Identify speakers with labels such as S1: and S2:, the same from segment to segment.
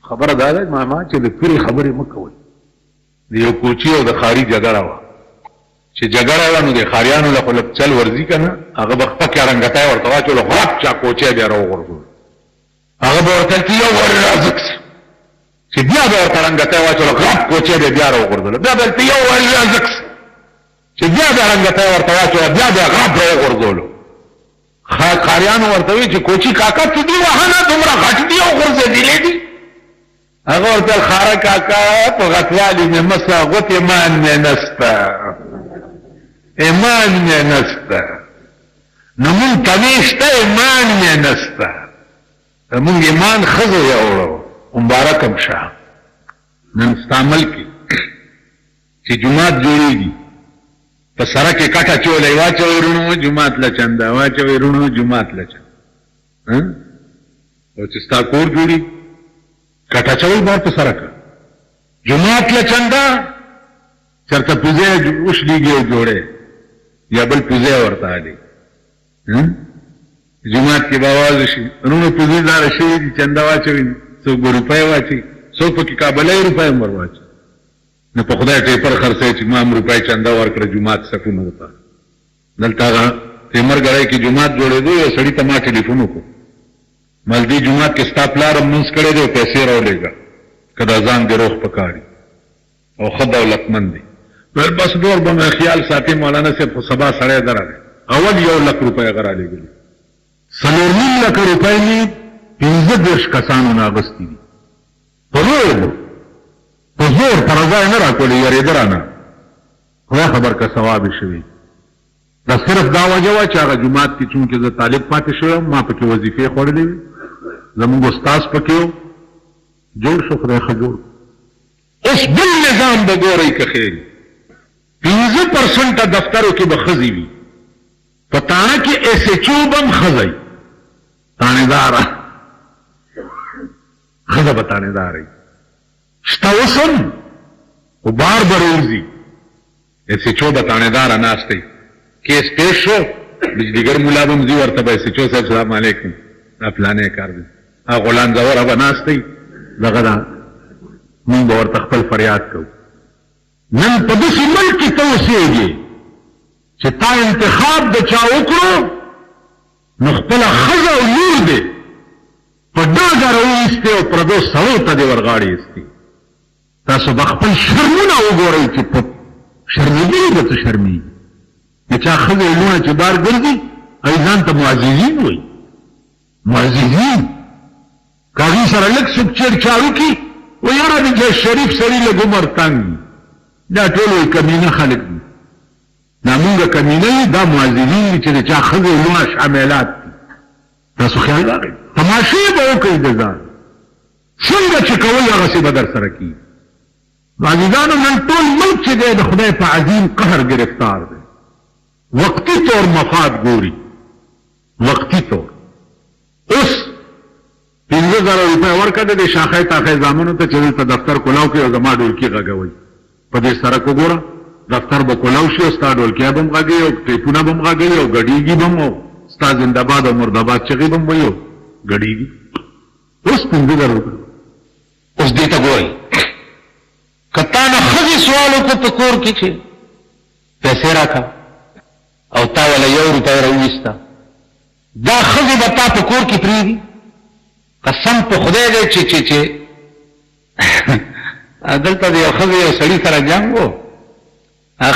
S1: خبره دا ده ماما چې د پیرې خبرې مه کوئ. د یو کوچي او د خاري جګړه وه چې جګړه وه نو د خاریانو له خو لږ چل ورځي که نه هغه به خپکې رنګتی ورته واچولو خلاق چا کوچی بیا راوغورځول هغه به ورته چې یو ور رازق سي چې بیا به ورته رنګتی واچولو خلاق کوچی بیا راوغورځولو بیا به یو ور رازق سي چې بیا بیا رنګتی ورته واچولو بیا بیا غاب راوغورځولو خاریانو ورته وي چې کوچي کاکا څه دي وهه نه دومره غټ دي او غورځېدلې دي هغه ورته خاره کاکا په غټوالي مې مسه غوت ایمان مې نسته ایمان مې نسته نو مونږ تمې شته ایمان مې نسته مونږ ایمان ښځو یوړو مبارکم شه نن ستا ملکې چې جومات جوړېږي په سره کې کټه چولی واچوئ رونو جومات له چنده واچوئ رونو جومات له چنده او چې ستا کور جوړي کټه چوئ بار په سره که جومات له چنده چرته پوزې وشلېږي او جوړې یا بل پوزې ورته هلي جومات کې به آواز شي رونو پوزې داره شوي دي چنده واچوي څوک به روپۍ واچوي څوک پکې کابلی روپۍ هم ور واچوي نو په خدای ټیپر خرڅوي چې ما هم روپۍ چنده ورکړه جومات صفونه وته دلته هغه تیمر ګړی کې جومات جوړېدو یو سړي ته ما ټلیفون وکړو مل دې جومات کې ستا پلار هم لمونځ کړی دی او پیسې راولېږه که دا ځان دې روغ پکار او ښه دولتمند دی ویل بس نور به مې خیال ساتي مولانا صاحب خو سبا سړی نه راغی اول 1 لک روپۍ هغه رالېږلي 4.5 لکه روپۍ مې 15 کسانو نه اخیستي دي په زور پر ځای نه راکولې یارېده رانه خدای خبر که ثواب یې شوي دا صرف دا وجه وه چې هغه جومات کې چونکې زه طالب پاتې شوی ما پکې وظیفې خوړلې وي زمونږ استاذ پکې و جوړ شو خدای ښه جوړ اوس بل نظام به ګورئ که خیر 15% دفترو کې به ښځې وي په تاڼه کې SHO به هم ښځی تاڼېداره ښځه به تاڼېداره شته اوس هم خو بار به روزي SHO به تاڼېداره ناست دی کیس پیش شو بجلیګر ملا به م ځي ورته به SHO صاحب سلام علیکم دا پلانی کار دی هغه غولانځوره به ناست دی دغه دا مونږ به ورته خپل فریاد کوو نن په داسې ملک کې ته اوسېږې چې تا انتخاب د چا وکړو نو خپله ښځه او لور دی په ډاګه راوایستې او پردو سړو ته دې ورغاړې ایستې تاسو به خپل شرمونه وګورئ چې په شرمېدلي به څه شرمېږي د چا ښځې لونه چې بار ګرځي هغوی ځان ته معززین وایي معززین که هغوی سره لږ څوک چیرچاړو کي و یاره د چې شریف سړي لږ عمر تنګ وي دا ټول وایي کمینه خلک دي دا مونږ کمینه یو دا معززین دي چې د چا ښځې لونه شاملات دي تاسو خیال راغی تماشې به وکړئ د ځان څنګه چې کوئ هغسې به در سره کېږي عزیزانو نن ټول ملک چې دی د خدای په عظیم قهر گرفتار دی وقتی طور مفاد ګوري وقتی طور اوس 15,000 روپۍ ورکړه د دې شاخۍ تاخۍ زامنو ته چې دلته دفتر کولاو کړي او زما ډولکي غږوئ په دې سړک وګوره دفتر به کولاو شي او ستا ډولکیا به هم غږوي او ټیپونه به هم غږوي او ګډېږي به هم او ستا زندهباد او مردهباد چغې به هم وایي او ګډېږي اوس 15,000 روپۍ اوس دې ته ګورئ که تا نه ښځې سوال وکړو په کور کې چې پیسې راکړه او تا وله 1 روپۍ راوویسته دا ښځې به تا په کور کې پرېږدي قسم په خدای دی چې دلته د یو ښځې یو سړي سره جنګ و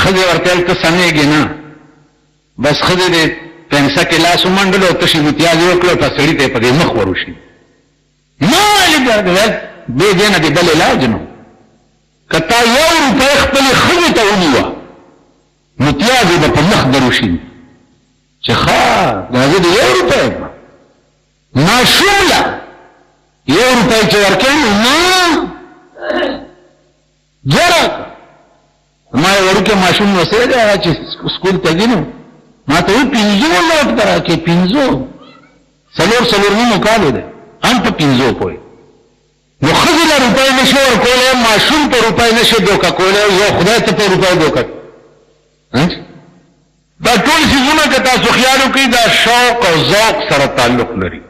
S1: ښځې ورته ویل ته سمېږې نه بس ښځې د پنسه کې لاس ومنډلو او تشې متیازې وکړو تا سړي ته یې په دې مخ وروشي ما ویل دې دې نه دې بل علاج نو که تا 1 روپۍ خپلې ښځې ته ونیوه متیازې به په مخ دروشي چې ښه دا زه د 1 روپۍ ماشوم له 1 روپۍ چې ورکوې نو نه جره ما یو وړوکی ماشوم وسې دی هغه چې سکول ته ځي نو ما ته وایي 15 نوټ به راکړې 15 4 کالو دی هم په 15 پوهې نو ښځې له روپۍ نشي ورکولی ماشوم په روپۍ نشي دوکه کولی یو خدای ته په روپۍ دوکه دا ټول څیزونه که تاسو خیال وکړئ دا شوق او ذوق سره تعلق لري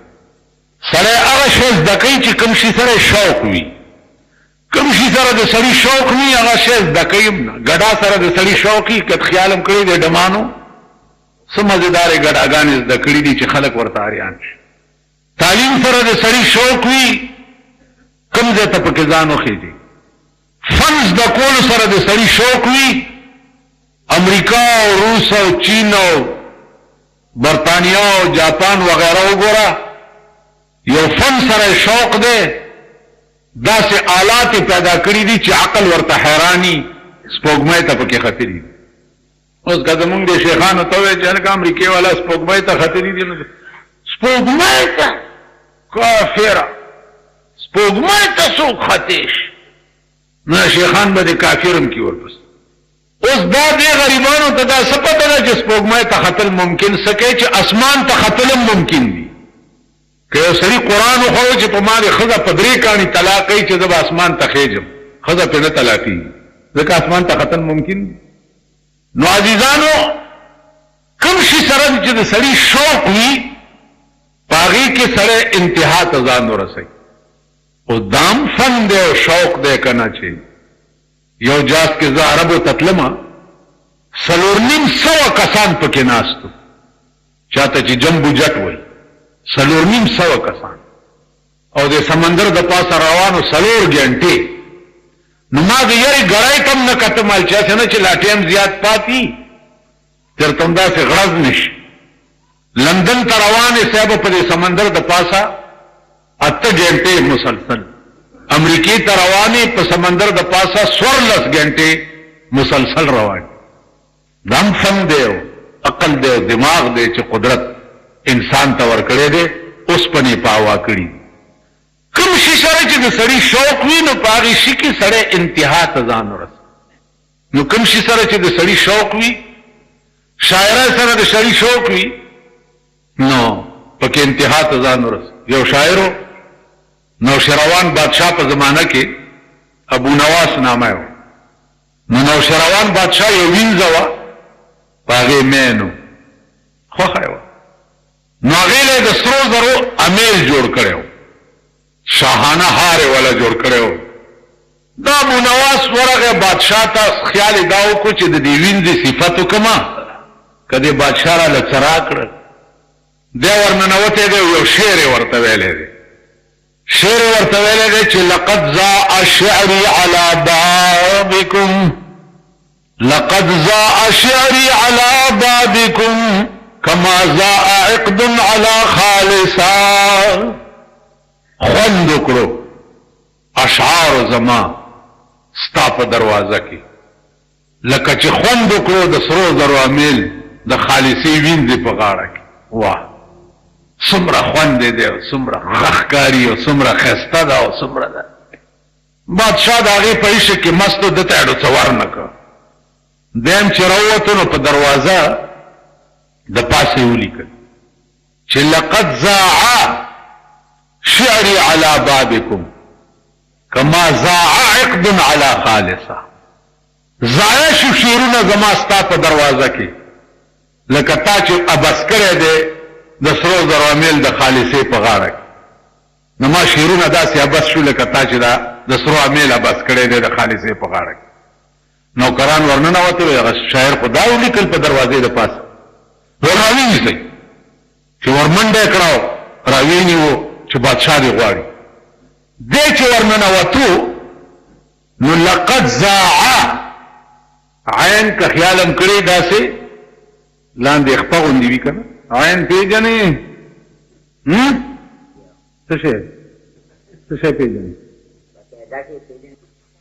S1: سره هغه شی زده کوي چې کوم شي سره شوق وي. کوم شي سره د سړي شوق وي هغه شی زده کوي. ګډا سره د سړي شوق وي، کته خیال هم کړی د ډمانو څه مزیدارې ګډاګانې زده کړي دي چې خلک ورته اریان شي. تعلیم سره د سړي شوق وي، کوم ځای ته پکې ځان وخېږي. فن زده کولو سره د سړي شوق وي. امریکا او روس او چین او برطانیا او جاپان وغیرہ وګوره، یو فن سره شوق دی، داسې آلات پیدا کړي دي چې عقل ورته حیرانی. سپوږمۍ ته پکې خطرې دي. اوس که زمونږ د شیخانو ته وایي چې هلکه امریکې والا سپوږمۍ ته خطرې دي، نو سپوږمۍ ته کافره، سپوږمۍ ته څوک خطې شي؟ نه شیخان به د کافر هم کي ورپسې. اوس دا دې غریبانو ته دا څه پته ده چې سپوږمۍ ته ختل ممکن څه کوي چې اسمان ته ختل هم ممکن دي. که یو سړي قرآن وښوی چې په ما دې ښځه په 3 کاڼي طلاق کوي چې زه به اسمان ته خېږم، ښځه پرې نه طلاقېږي، ځکه اسمان ته ختل ممکن دي. نو عزیزانو کوم شي سره چې د سړي شوق وي په هغې کې سړی انتها ته ځان ورسوي. او دام فن دی او شوق دی که نه چې یو جاس کې زه عربو ته تلمه 4,500 کسان پکې ناستو، چاته چې جمبو جټ وایي 4,500 کسان، او د سمندر د پاسه روانو 4 غنټې. نو ما د یاري ګړی کم نه کتم چې نه چې لا ټایم زیات پاتې ترته هم داسې غرض نشي. لندن ته روانې صاحب په دې سمندر د پاسه 8 غنټې مسلسل، امریکې ته روانې په سمندر د پاسه 14 غنټې مسلسل روان. دم فن دی او عقل دی او دماغ دی چې قدرت انسان ته ورکړی دی، اوسپنې په هوا کړي. کوم شي سره چې د سړي شوق وي نو په هغې شي کې سړی انتها ته ځان ورسوي. نو کوم شي سره چې د سړي شوق وي، شاعرۍ سره د سړي شوق وي، نو پکې انتها ته ځان ورسوي. یو شاعرو نوشیروان بادشاہ په زمانه کې ابو نواس نامه و. نو نوشیروان بادشاہ یو وینځه وه، په هغې مینو خوښه یې وه. نو هغې له د سرو زرو امیل جوړ کړی و، شاهانه هار یې وله جوړ کړی و. دا ابو نواس ورغی بادشاہ ته خیال یې دا وکړو چې د دې وینځې صفت وکړمه، که دې بادشاہ راله څه راکړه. دی ورننوتی دی، یو شعر یې ورته ویلی دی. شعر یې ورته ویلی دی چې لقد ضاع شعري على بابكم، لقد ضاع شعري على بابكم كما ضاع عقد على خالصا. خوند وکړو اشعار زما ستا په دروازه کې، لکه چې خوند وکړو د سرو زرو امیل د خالصې وینځې په غاړه کې. واه څومره خوند دی او څومره غښکاري او څومره ښایسته ده او څومره ده. بادشاه د هغې په عشق کې مست و، دته یې ډو څه ور نه کړ. دیم چې راووتو نو په دروازه د پاسه یې ولیکل چې لقد ضاع شعري على بابكم كما ضاع عقد على خالصه. ضایع شو شعرونه زما ستا په دروازه کې لکه تا چې ابس کړی دی د سرو زرو امیل د خالصې په غاړه کې. نو ما شعرونه داسې ابس شو لکه تا چې د سرو امیل ابس کړی دی د خالصې په غاړه کې. نوکران ورننوتل، هغه شاعر خو دا ولیکل په دروازې د پاسه، ور راوینځئ چې ورمنډه یې کړه راوینیو چې بادشاه دې غواړي. دی چې ورننوتو نو لقد ضاع عین که خیال هم کړی داسې لاندې خپه غوندې وي که نه، عین پېژنې څه شی پېژنې؟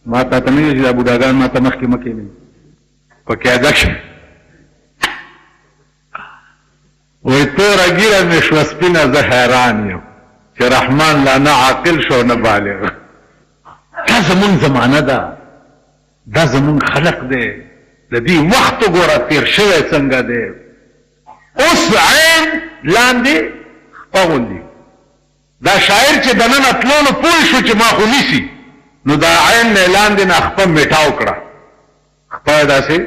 S1: ما تا ته نه وي چې دا بوډاګان ما ته مخکې مه کښېنوي په قاعده کښې. وایي توره ږیره مې شوه سپینه، زه حیران یم چې رحمان لا نه عاقل شو نه بالغ. دا زمونږ زمانه ده، دا زمونږ خلق دی، د دې وخت وګوره تېر شوی څنګه دی. اوس عین لاندې خپه غوندې. دا شاعر چې دننه تلو نو پوه شو چې ما خو نیسي، نو دا عین نه لاندې نه خپه میټاو کړه. خپه یې داسې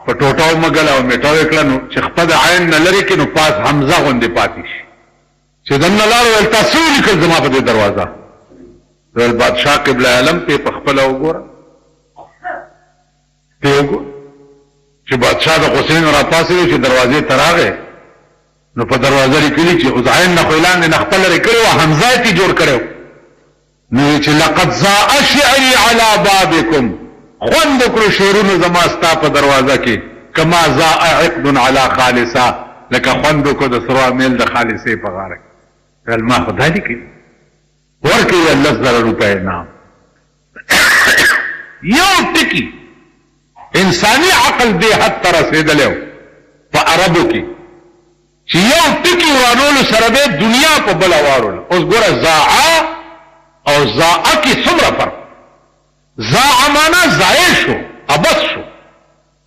S1: په ټوټاو مګله او میټاو یې کړه، نو چې خپه د عین نه لرې کړي نو پاس حمزه غوندې پاتې شي. چې دنه لاړو ول تاسو لیکل زما په دې دروازه ول بادشاہ قبله عالم په خپل وګوره ته وګوره چې بادشاہ د حسین را پاسې چې دروازې تراغه نو په دروازه لیکلي چې عزعین نه اعلان نه خپل لري کړو حمزه تی جوړ کړو نو چې لقد زاء شعري على بابكم خوند کړو شعرونو زما ستا په دروازه کې کما زاء عقد على خالصه لکه خوند کو د سروا میل د خالصې په غاړه ول ما خدای دې کې ورکه 10,000 روپے نام یو ټکی انسانی عقل دې حد تر رسیدلو په عربو کې چې یو ټکی ورانولو سره به دنیا په بل وارول اوس ګوره زاع او زاء کې څومره فرق زاء معنا ضایع شو ابس شو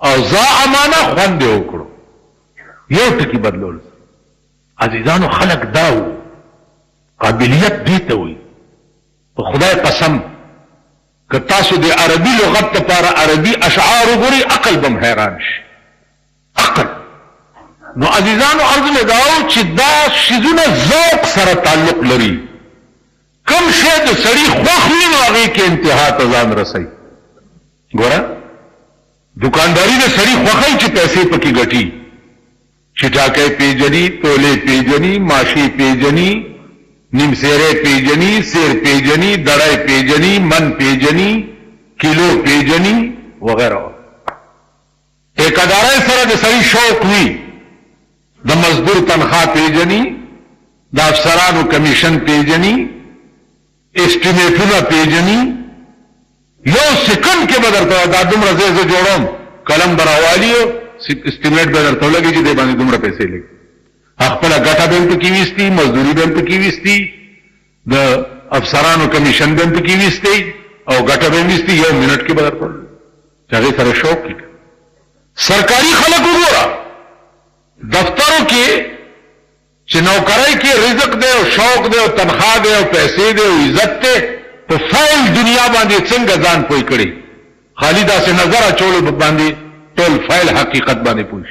S1: او زاء معنا خوند وکړو یو ټکی بدلول عزیزانو خلق داو قابلیت دی ته وي په خدای قسم که تاسو د عربي لغت لپاره عربي اشعار وګورئ عقل بم حیران شي عقل نو عزیزانو عرض لګاو چې دا شیزونه ذوق سره تعلق لري کم شی د سړي خوښ وي نو هغه کې انتها ته ځان رسي ګوره دکانداري د سړي خوښي چې پیسې پکې ګټي چټاکې پیجنی تولې پیجنی ماشي پیجنی نیم سیره پیجنی سیر پیجنی دړای پیجنی من پیجنی کیلو پیجنی وغیرہ ټیکادارای سره د سړي شوق وي د مزدور تنخواه پیجنی د افسرانو کمیشن پیجنی اسټیمیټونه پیجنی یو سکند کې بدرته دا دومره زه جوړم قلم براوالیو اسټیمیټ بدرته لګي چې دې باندې دومره پیسې لګي خپل ګټه بنت کې وستي مزدوري بنت کې وستي د افسرانو کمیشن بنت کې وستي او ګټه بنت وستي یو منټ کې بدرته هغه سره شوق کی سرکاري خلک وګوره دفتروں کې چې نوکرای کې رزق دی او شوق دی او تنخواه دی او پیسې دی او عزت دی په فایل دنیا باندې څنګه ځان پوي کړي خالدا سے نظر اچول باندې ټول فایل حقیقت باندې پوښ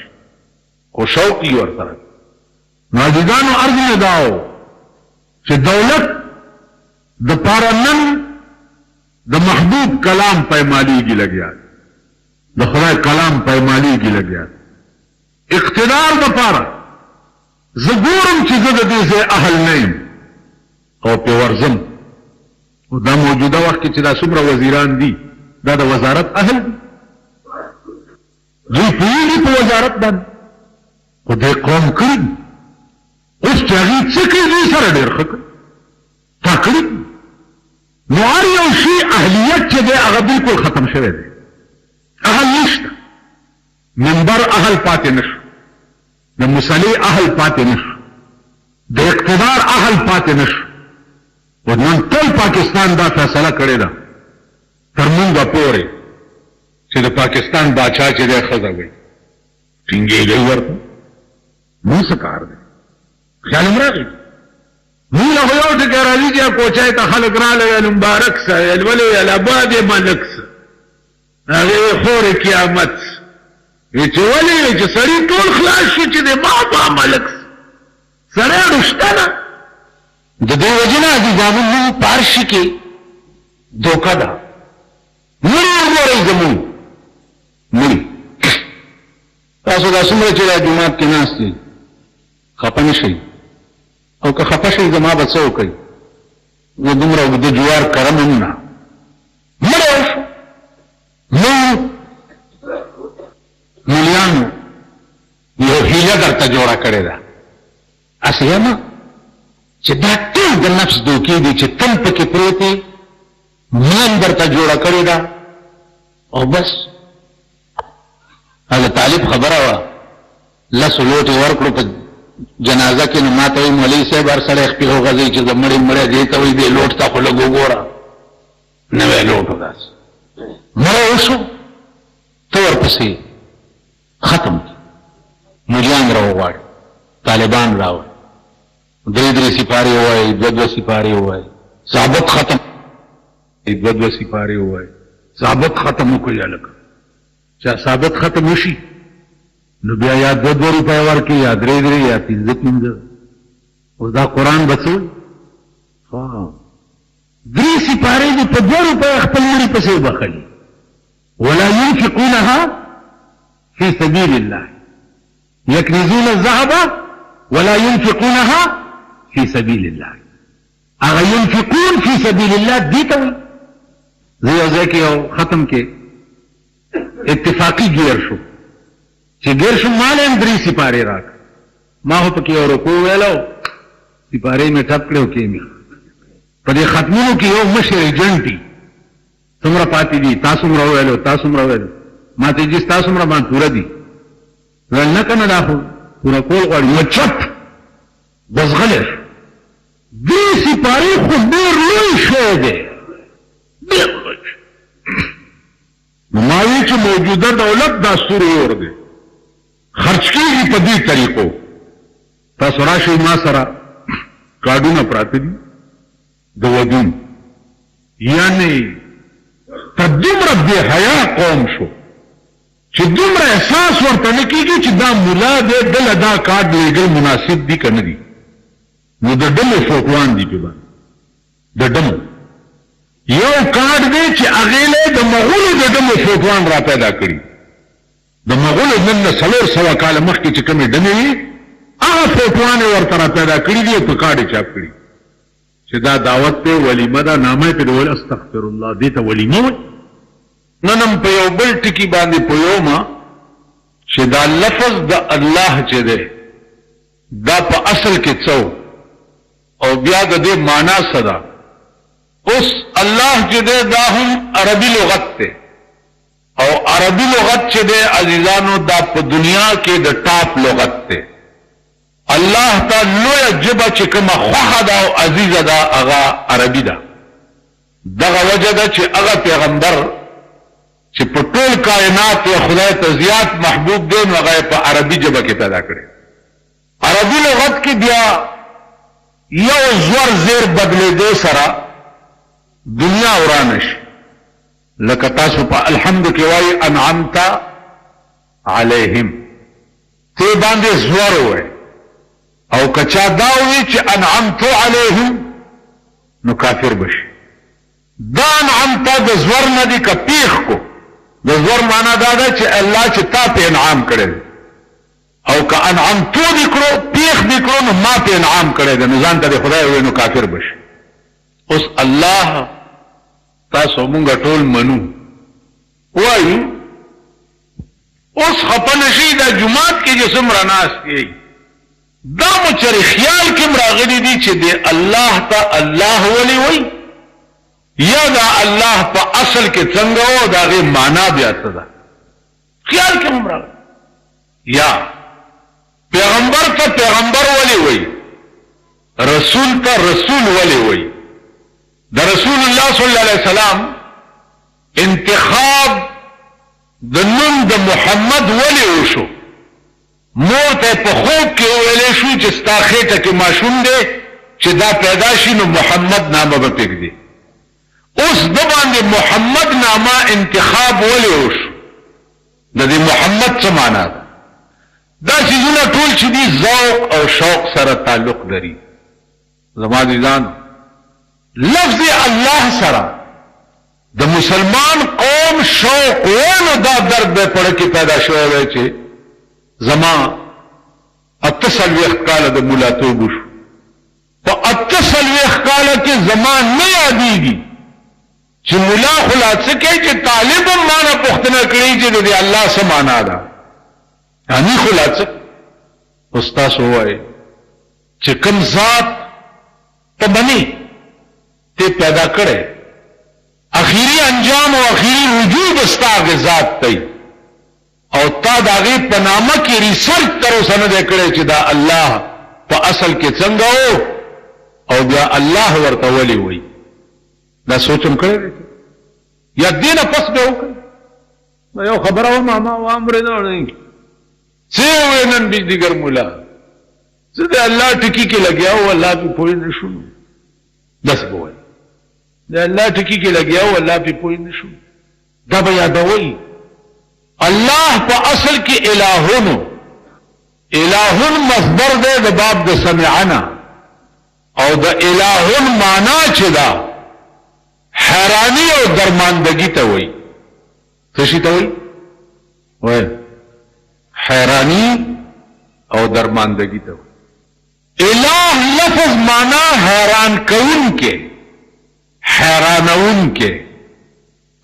S1: او شوق یې ورته ناجدانو ارض نه داو چې دولت د پارنن د محبوب کلام پایمالیږي لګیا د خدای کلام پایمالیږي لګیا اقتدار د پاره زګورم چې زه د دې اهل نه یم او په ورزم او دا موجوده وخت کې چې دا څومره وزیران دي دا د وزارت اهل دي دوی پوهېږي په وزارت باندې خو دې قوم کړي اوس چې هغې څه کوي دوی سره ډېر ښه کوي تا کړي نو هر یو شي اهلیت چې دی هغه بلکل ختم شوی دی اهل نشته منبر اهل پاتې نشو د مصلي اهل پاتې نشو د اقتدار اهل پاتې نشو و نن ټول پاکستان دا فیصله کړې ده تر مونږه پورې چې د پاکستان باچا چې دی ښځه وي ټینګېږي ورته مو څه کار دی خیال هم راغی مونږ له خو یو ټکی راځي چې کوچای ته خلک راغله ویل مبارک سه ویل ولې ویل اباد یې ملک سه هغې خورې قیامت چې ولې چې سړي ټول خلاص شو چې د ما ملک سړی رشته نه د دې وجې نه عزیزانو موږ پارشي کې دوکه ده مړي وګورئ زمونږ مړي تاسو دا څومره چې دا جومات کې ناست دي خفه نه شئ او که خفه شئ زما به څه وکړئ زه دومره اوږده جوار کرم هم نه مړی وشو موږ ملیانو یو هیله درته جوړه کړې ده اسې یم چې دا ټول د نفس دوکې دي چې تل پکې پروت دی مان درته جوړه کړې ده او بس هغه طالب خبره وه لسو لوټې ورکړو په جنازه کې نو ما ته وایي مولوي صاحب هر سړی خپې وغځوي چې د مړي مړی دې ته وایي دې لوټ ته خو لږ وګوره نوی لوټ و داسې مړی وشو ته ورپسې ختم ملیان راوغواړي طالبان راوړي درې سپارې ووایي دوه سپارې ووایي ثابت ختم دوه سپارې ووایي ثابت ختم وکړي هلکه چا ثابت ختم وشي نو بیا یا 2 روپۍ ورکړي یا 3 یا 5 او دا قرآن بڅوي درې سپارې دي په 2 روپۍ خپل مړي پسې وبخلي ولا ينفقونها في سبيل الله يكنزون الذهب ولا ينفقونها في سبيل الله اغا ينفقون في سبيل الله دیتا زي ځای کې ختم کې اتفاقی ګیر شو چې ګیر شو مال هم 3 سپارې راک ما هو پکې او رکو ویلو سپارې مې ټپ کړو کې مې په دې ختمونو کې یو مشر ایجنټي څومره پاتې دي تاسو مړ ویلو تاسو مړ ویلو ما ته چې تاسو مړ باندې پورا دي ول نه کنه دا خو پورا کول غواړي مچپ بزغلش دې سپارې خو ډېر لوی شی دی ډېر لوی ما وی چې موجوده دولت دستور ور دی خرج کیږي په دې طریقو تاسو راشئ ما سره کارډونه پراته دي د ودون یعنی ته دومره بې حیا قوم شو چې دومره احساس ورته نه کېږي چې دا ملا دی دله دا کارډ لیږل مناسب دي که نه دي نو د ډمو فوټوان دي پې باندې د ډمو یو کارډ دی چې هغې له د مغولو د ډمو فوټوان را پیدا کړي د مغولو نن نه 400 کاله مخکې چې کومې ډمې وي هغه فوټوان یې ورته را پیدا کړي دي او په کارډ یې چاپ کړي چې دا دعوت ته ولیمه دا نامه په ډول استغفر الله دې ته ولیمه وي نن په یو بل ټکی باندې پویوما چې دا لفظ د الله چې دی دا په اصل کې څو او بیا د دې معنا صدا اوس الله چې دی دا هم عربي لغت ته او عربي لغت چې دی عزیزانو دا په دنیا کې د ټاپ لغت ته الله تعالی لوی جبه چې کومه خوخه دا او عزیزه دا هغه عربي ده دغه وجه ده چې هغه پیغمبر چې په ټول کائنات خدای ته زیات محبوب دی نو هغه په عربي جبه کې پیدا کړي عربي لغت کې بیا یو زور زیر بدلېدو سره دنیا ورانش لکه تاسو په الحمد کې وایي انعمت علیهم ته باندې زور وایي او کچا داوی چې انعمت علیهم نو کافر بشي دا انعمت د زور نه دی که پیخ کو د زور معنا دا ده چې الله چې تا په انعام کړی او که انعمتو دی کړو پیخ دی کړو نو ما په انعام کړی دی نو ځان ته د خدای وایي نو کافر بشي اوس الله تاسو مونږ ټول منو وایي اوس خپه نشي دا جماعت کې چې څومره ناست یې دا مچر خیال کم راغلی دی چې دی الله تا الله ولی وی یا دا الله په اصل کې څنګه و دا غي معنا بیا څه ده خیال کم راغلی یا پیغمبر ته پیغمبر ولی وی رسول ته رسول ولی وی دا رسول الله صلی الله علیه وسلم انتخاب د نوم د محمد ولی وشو مور ته په خوب کې ویلې شو چې ستا خېټه کې ماشوم دی چې دا پیدا شي نو محمد نامه به پرېږدي اوس د باندې محمد نامه انتخاب ولې وشو د دې محمد څه معنا ده دا څیزونه ټول چې دي ذوق او شوق سره تعلق لري زما عزیزان لفظ الله سره د مسلمان قوم شوق ونه دا درد به پړه کې پیدا شوی دی چې زما 48 کاله د مولاتوب شو په 48 کاله کې زما نه یادېږي چې مولا خلاص کوي چې طالب معنا پوښتنه کوي چې د الله څه معنا ده اني خلاص استاد وایي چې کوم ذات ته بني ته پیدا کړي اخیری انجام او اخیری وجود استاد ذات دی او تا داغی په نامه کې ریسرچ تر اوسه نه دی کړی چې دا الله په اصل کې څنګه و او بیا الله ورته ولی وی دا سوچم کړی یا دینه پس به وکړي یو خبره و ما و امر نه څه وینن بجلیګر مولا څه د الله ټکی کې لګیا او الله په پوی نشو بس بوي د الله ټکی کې لګیا او الله په پوی نشو دا به یادوي الله په اصل کې الہون مصدر دے د باب د سمعنا او د الہون معنا چې دا حیرانی او درماندگی ته وای څه شي ته وای حیرانی او درماندگی ته وای الہ لفظ معنا حیران کون کے حیرانون کے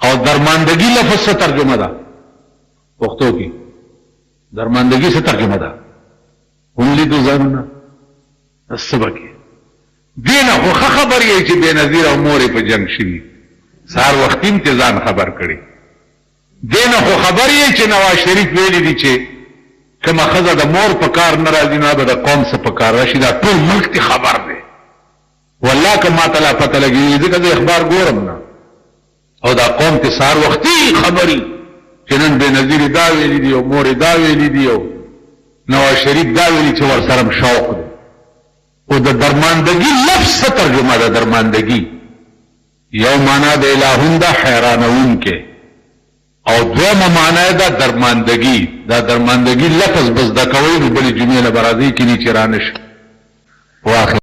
S1: اور درماندگی لفظ سے ترجمہ دا پختو کی درماندگی سے ترجمہ دا انلی تو زننا السبا کی دینا خو خبر یہ چی بے نظیر او موری پہ جنگ شوی سار وقت امتزان خبر کری دینا خو خبر یہ چی نواز شریف ویلی دی چی کما خزا دا مور پکار نرازی نابا دا قوم سا پکار راشی دا طول ملک تی خبر دے واللہ کما تلا پتہ لگی ذکر دا اخبار گورم نا او دا قوم تی سار وقتی خبری چنن بے نظیر دا ویلی دیو مور دا ویلی دیو نواز شریف دا ویلی چی ور سرم شوق دے او دا درماندگی لفظ سا ترجمہ دا درماندگی یو مانا دا الہون دا حیرانون کے او دوما معنی دا درماندگی لفظ بس دا کوئی بلی جمعی لبرازی کی نیچے رانش واخر